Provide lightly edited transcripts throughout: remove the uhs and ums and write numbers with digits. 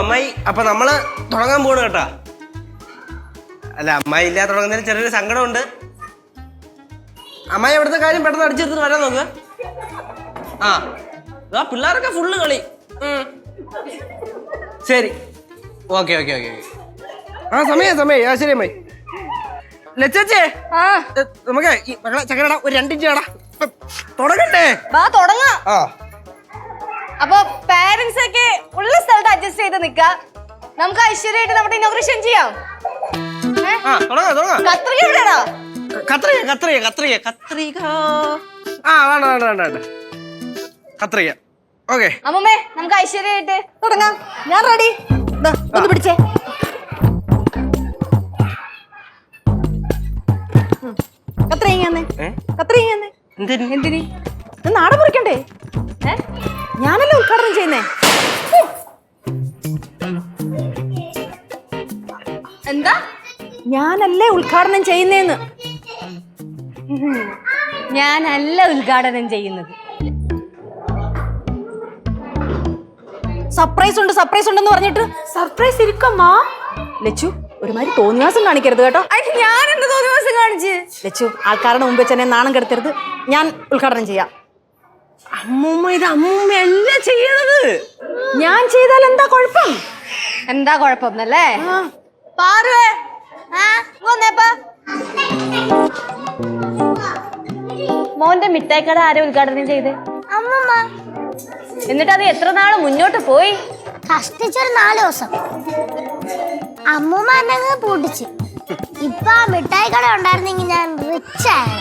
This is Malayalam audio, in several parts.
അമ്മായി അപ്പൊ നമ്മള് തുടങ്ങാൻ പോണു കേട്ടാ. അല്ല അമ്മായി ഇല്ലാതെ തുടങ്ങുന്നതിൽ ചെറിയൊരു സങ്കടമുണ്ട്. അമ്മായി എവിടുത്തെ കാര്യം പെട്ടെന്ന് അടിച്ചെടുത്തിട്ട് വരാൻ നോക്ക്. ആ പിള്ളേരൊക്കെ ഫുള്ള് കളി. ശരി ഓക്കെ ഓക്കെ ഓക്കെ. ആ സമയം ആ ശരി അമ്മായി. ലച്ചേ നമുക്ക് മകളെ ചക്കരടാ ഒരു 2 ഇഞ്ച് കടാ തുടങ്ങട്ടെ. തുടങ്ങാം. അപ്പൊ പാരന്റ്സ് ഒക്കെ ഉള്ള സ്ഥലത്ത് അഡ്ജസ്റ്റ് ചെയ്ത് നിക്കാം. നമുക്ക് ഐശ്വര്യമായിട്ട് നമ്മുടെ ഇനോഗ്രേഷൻ ചെയ്യാം. കത്രിക എവിടെയാടാ? കത്രിക കത്രിക. ഓക്കെ അമ്മമ്മേ നമുക്ക് ഐശ്വര്യമായിട്ട് തുടങ്ങാം. ഞാൻ റെഡി. ഒന്ന് പിടിച്ചേ. എന്തിന് നാട മുറിക്കണ്ടേ? ഞാനല്ലേ ഉദ്ഘാടനം ചെയ്യുന്നേ. എന്താ? ഞാനല്ലേ ഉദ്ഘാടനം ചെയ്യുന്നേന്ന്. ഞാനല്ല ഉദ്ഘാടനം ചെയ്യുന്നത്. സർപ്രൈസ് ഉണ്ടെന്ന് പറഞ്ഞിട്ട് സർപ്രൈസ് ഇരിക്കമ്മാ. ലച്ചു ഒരുമാതിരി തോന്നിവാസം കാണിക്കരുത് കേട്ടോ. ഞാൻ എന്ത് തോന്നിവാസം കാണിച്ച്? ലച്ചു ആൾക്കാരുടെ മുമ്പ് വെച്ച് എന്നെ നാണം കെടുത്തരുത്. ഞാൻ ഉദ്ഘാടനം ചെയ്യാം. അമ്മൂമ്മ ഇത് അമ്മൂമ്മയല്ല ചെയ്യണത്. ഞാൻ ചെയ്താൽ എന്താ കുഴപ്പം? എന്താ കുഴപ്പം എന്നല്ലേ? മോന്റെ മിഠായിക്കട ആരെ ഉദ്ഘാടനം ചെയ്ത്? അമ്മമ്മ. എന്നിട്ട് അത് എത്ര നാള് മുന്നോട്ട് പോയി? കഷ്ടിച്ചൊരു 4 ദിവസം. അമ്മൂമ്മ എന്നെ പൂട്ടിച്ച്. ഇപ്പൊ ആ മിഠായി കട ഉണ്ടായിരുന്നെങ്കിൽ ഞാൻ റിച്ച് ആയി.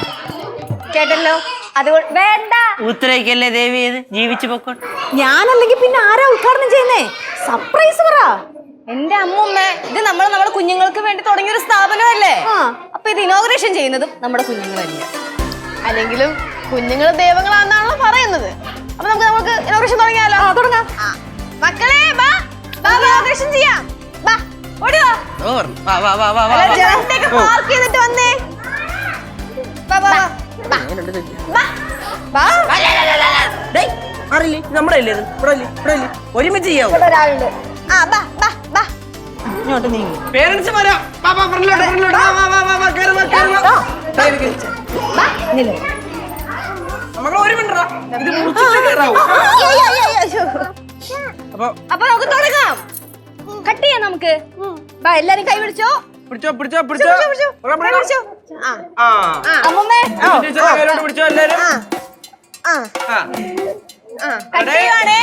കേട്ടല്ലോ. അതുകൊണ്ട് വേണ്ട. ഉത്തരയ്ക്കല്ലേ ദേവി ജീവിച്ചു പൊക്കോട്ടെ. ഞാനല്ലെങ്കിൽ പിന്നെ ആരാ ഉദ്ഘാടനം ചെയ്യുന്നേ? സർപ്രൈസ് പറ. എന്റെ അമ്മൂമ്മ, ഇത് നമ്മുടെ കുഞ്ഞുങ്ങൾക്ക് വേണ്ടി തുടങ്ങിയൊരു സ്ഥാപനമല്ലേ? അപ്പൊ ഇത് ഇനോഗ്രേഷൻ ചെയ്യുന്നതും നമ്മുടെ കുഞ്ഞുങ്ങൾ തന്നെയാണ്. അല്ലെങ്കിലും കുഞ്ഞുങ്ങൾ ദൈവങ്ങളാണെന്നാണല്ലോ പറയുന്നത്. അപ്പൊ നമുക്ക് ഇനോഗ്രേഷൻ തുടങ്ങിയാലോ? തുടങ്ങാം. മക്കളെ ഇനോഗ്രേഷൻ ചെയ്യാം. പാർക്ക് ചെയ്തിട്ട് വന്നേ. നമ്മുടെ ഒരുമിച്ച് ചെയ്യാവോ? ഇങ്ങോട്ട് നീങ്ങി. പേരൻസ് വരാം. മക്കളെ ഒരു മിനിറ്റ് ഇത് മുറിച്ചിട്ട് കേറാവൂ. അപ്പൊ നമുക്ക് തുടങ്ങാം. കട്ട് ചെയ്യാം നമുക്ക്. എല്ലാരും കൈ പിടിച്ചോ. പിടിച്ചോ. അമ്മമ്മേ പിടിച്ചോ എല്ലാരും. കട്ട് ചെയ്യുവാണേ.